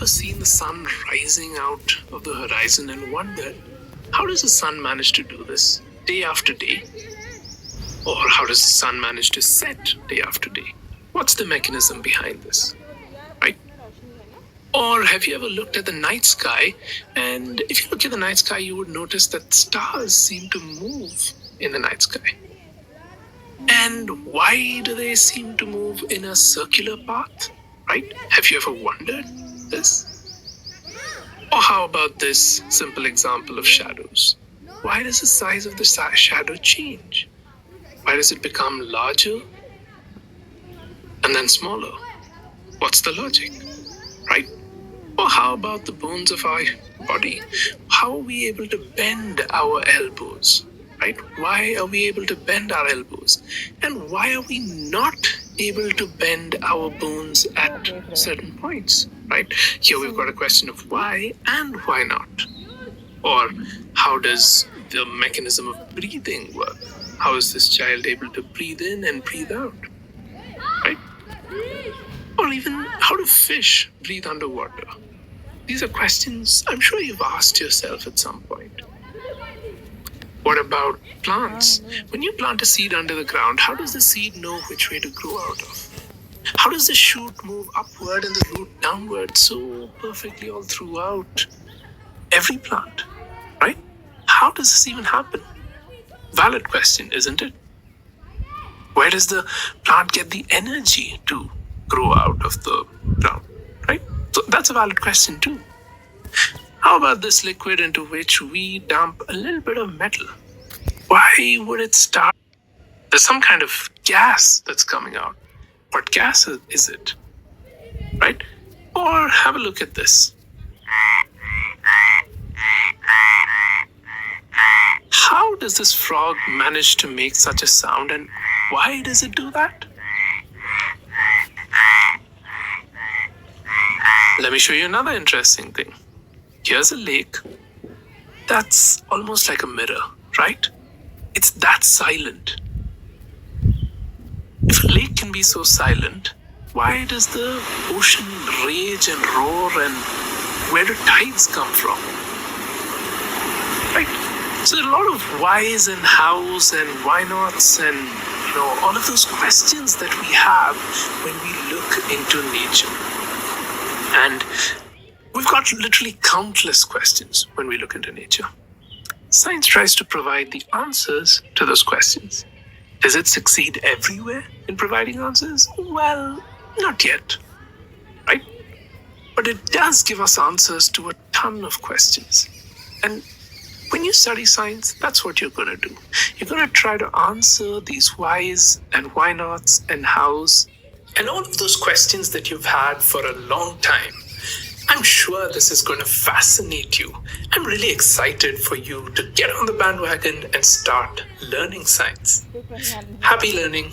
ever seen the sun rising out of the horizon and wondered, how does the sun manage to do this day after day? Or how does the sun manage to set day after day? What's the mechanism behind this? Right? Or have you ever looked at the night sky? And if you look at the night sky, you would notice that stars seem to move in the night sky. And why do they seem to move in a circular path? Right? Have you ever wondered this? Or how about this simple example of shadows? Why does the size of the shadow change? Why does it become larger and then smaller? What's the logic? Right? Or how about the bones of our body? How are we able to bend our elbows? Right? Why are we able to bend our elbows? And why are we not able to bend our bones at certain points? Right? Here we've got a question of why and why not. Or how does the mechanism of breathing work? How is this child able to breathe in and breathe out? Right? Or even how do fish breathe underwater? These are questions I'm sure you've asked yourself at some point. What about plants? When you plant a seed under the ground, how does the seed know which way to grow out of? How does the shoot move upward and the root downward so perfectly all throughout every plant? Right? How does this even happen? Valid question, isn't it? Where does the plant get the energy to grow out of the ground? Right? So that's a valid question too. How about this liquid into which we dump a little bit of metal? Why would it start? There's some kind of gas that's coming out. What gas is it? Right? Or have a look at this. How does this frog manage to make such a sound, and why does it do that? Let me show you another interesting thing. Here's a lake that's almost like a mirror, right? It's that silent. If a lake can be so silent, why does the ocean rage and roar, and where do tides come from? Right? So there are a lot of whys and hows and why nots and all of those questions that we have when we look into nature. And we've got literally countless questions when we look into nature. Science tries to provide the answers to those questions. Does it succeed everywhere in providing answers? Well, not yet, right? But it does give us answers to a ton of questions. And when you study science, that's what you're going to do. You're going to try to answer these whys and why nots and hows and all of those questions that you've had for a long time. I'm sure this is going to fascinate you. I'm really excited for you to get on the bandwagon and start learning science. Happy learning.